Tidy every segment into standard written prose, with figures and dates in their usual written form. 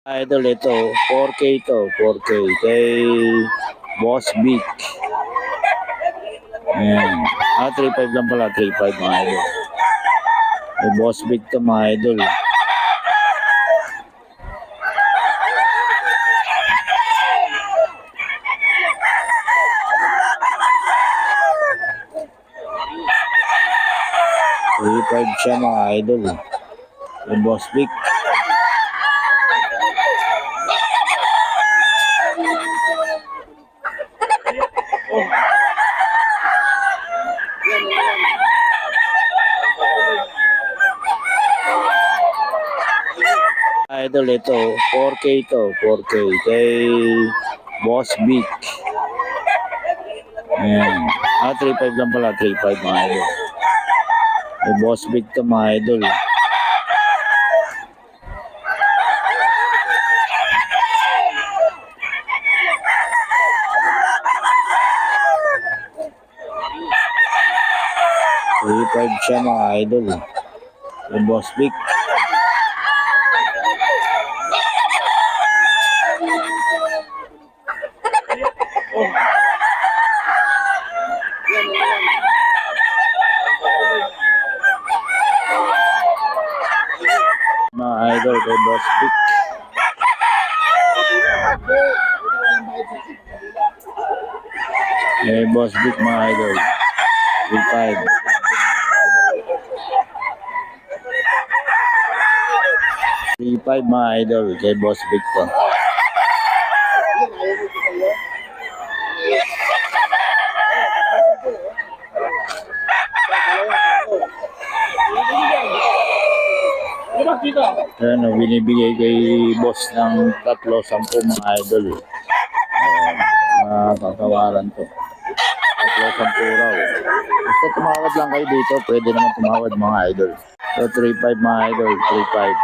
Idol, ito, 4K to, 4K kay Boss Big. Ayan. 3.5 lang pala, 3.5 mga idol. Kay Boss Big to mga idol. $3.5 siya mga idol. Kay Boss Big. Idol, ito, 4K to, 4K kay Boss Big. Ayan. 3.5 lang pala, 3.5 mga idol. Kay Boss Big to mga idol. $3.5 siya mga idol. Kay Boss Big. Mga idol kay Boss Big. Kay Boss Big mga idol. 3.5. $3.5 mga idol kay Boss Big to. Ayan, binibigay kay boss ng 3-10 mga idol. Tatawaran to. 3-10 raw. Basta tumawad lang kayo dito, pwede naman tumawad mga idol. So 3.5 mga idol, 3.5.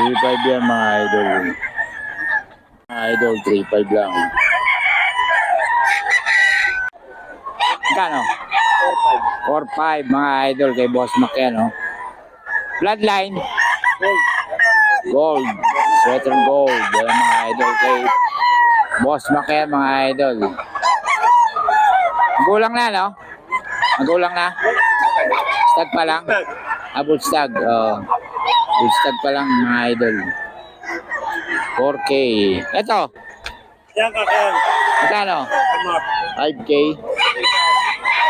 $3.5 yan mga idol. Mga idol, 3.5 lang. Kano? 4.5 mga idol kay Boss Mac yan, oh. Bloodline? Gold. Sweater gold. Yan mga idol kay Boss Mac yan mga idol. Gulang na, no? Gulang na? Stag pa lang? Bullstag. Bullstag pa lang mga idol. 4K. Ito. Yan kakyan. Magkano? 5K.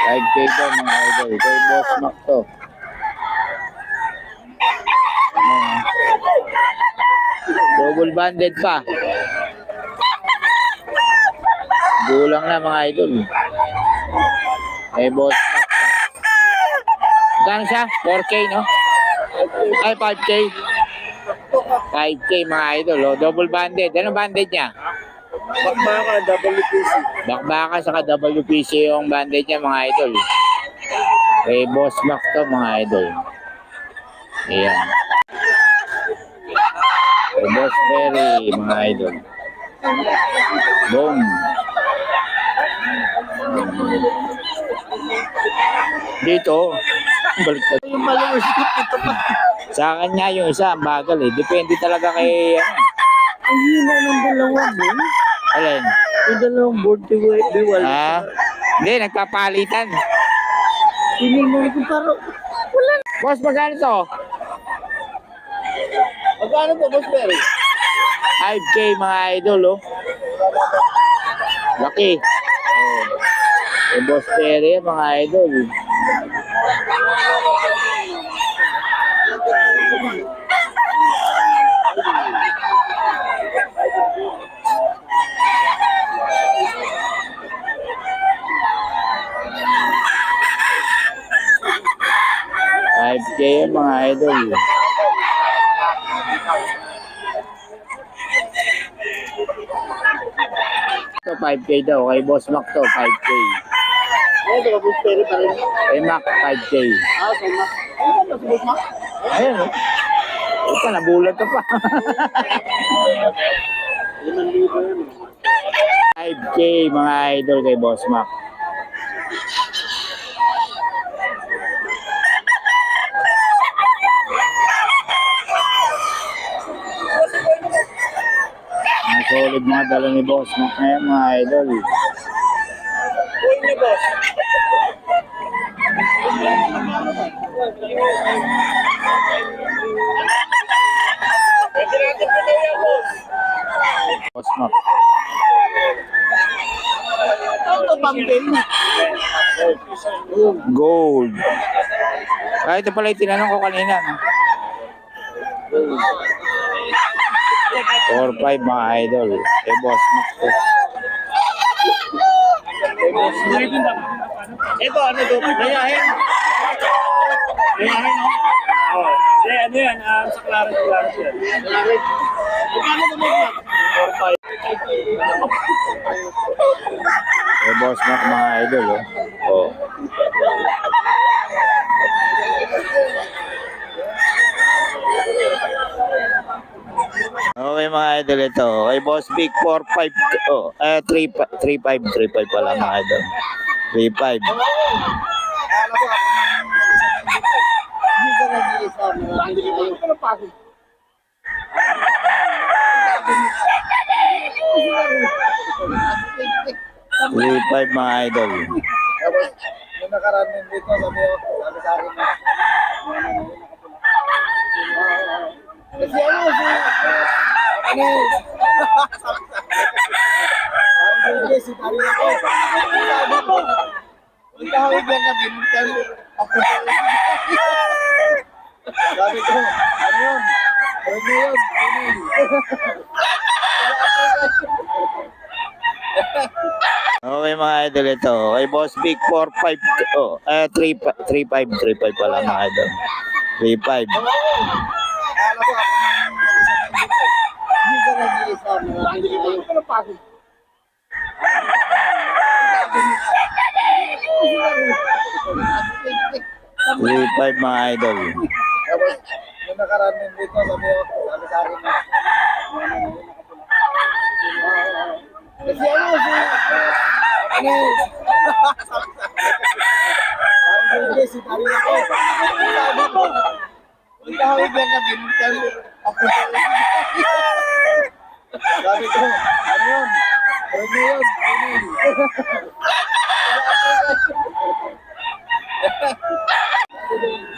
5K to mga idol. Kay Boss Mac to. Double banded pa. Gulang na mga idol. Kay Boss Mac. Magkano siya? 4K, no? Ay, 5K. 5K mga idol. Oh. Double banded. Ano banded niya? Bakbaka, WPC. Bakbaka saka WPC yung banded niya mga idol. Kay Boss Mac to mga idol. Ayan. Kay Boss Perry mga idol. Boom. Dito. Baliktad. Yung followers ko, ito pa. Sa kanya yung isa, ang bagal eh. Depende talaga kay ano. Ang hina ng dalawa mo. Alin? Yung dalawang board, diwal. Hindi, nagpapalitan. Tinignan ko parang, wala. Boss, magkano to? Magkano po, Boss Perry? 5K mga idol, oh. Laki. Oh. Boss Perry, mga idol. $5K mga idol. Ito 5K daw. Kay Boss Mac to 5K. Ito, Boss Perry pa rin. Kay Mac 5K. Kay Mac. Ano ba si Boss Mac? Ayan, oh. Ito, nabulat ka pa. 5K mga idol kay Boss Mac. Ang solid mga dala ni Boss Mac ngayon mga idol. Boss Mac. Ito, pumpkin. Gold. Ito pala yung tinanong ko kanina. No? 4-5 mga idol. Kay Boss Mac to. Ito, ano to? Layahin. Layahin, no? Oo. Ano yan? Sa Clarence yan. Clarence. Magkano to, Boss Mac? 4-5. Kay Boss Mac mga idol. Oh. Okay mga idol ito. Kay Boss Big 4-5. Oh, 3-5. 3-5 pala mga idol. 3-5. Hindi ka nag-iisa. Hindi ka napasok. 3-5 mga idol. Tapos, yung nakaraan din dito, sabi sa akin na, kasi ano, si Tari ako, sabi ko, ang tawag yan na binuntan, sabi ko, ano yun? Ano yun? Okay mga idol ito. Kay Boss Big 4-5. Oh, 3-5. 3-5 pala mga idol. 3-5. Akala ko ako nang hindi ka nag-iisa. Hindi ka napasok. 3-5 mga idol. Tapos, yung nakaraan din dito, sabi sa akin na, kasi ano, si Tari ako, sabi ko, ang tawag yan na binuntan, sabi ko, ano yun? Ano yun? Ano yun?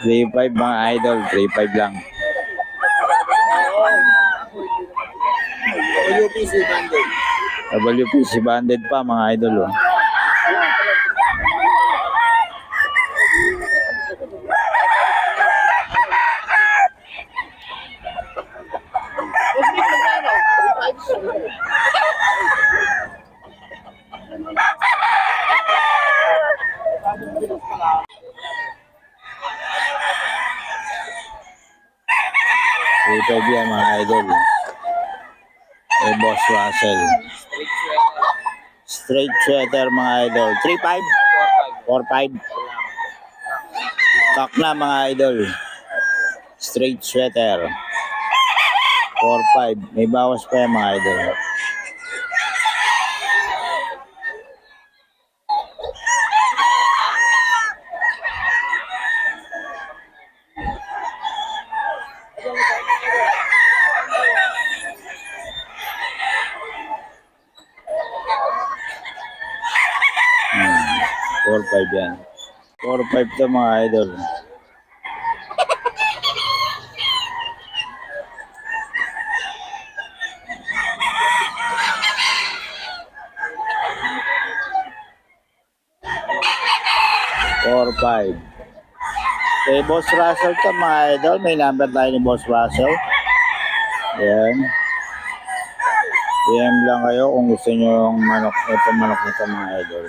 3-5 mga idol. 3-5 lang. WPC Bandit. WPC banded pa mga idol. Oh. Ito yan mga idol. Kay Boss Russell. Straight sweater mga idol. 3-5? 4-5. Kak na mga idol. Straight sweater. 4-5. May bawas pa yan mga idol. Hmm. 4-5 yan. 4-5 to mga idol. Four, 5. Kay Boss Russell to mga idol. May number tayo ni Boss Russell. Ayan. PM lang kayo kung gusto nyo yung manok. Ito manok nito mga idol.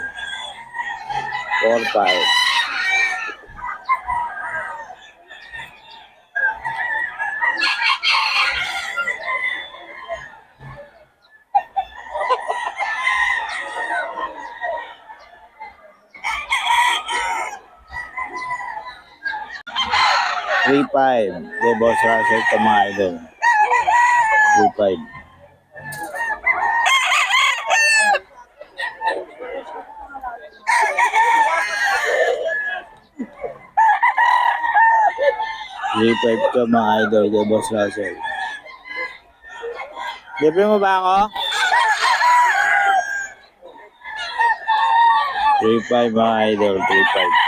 4-5. 3.5. Kay Boss Russell ito mga idol. 3.5. Three-five to mga idol kay Boss Russell. Libre mo ba ako? 3.5 mga idol, 3.5.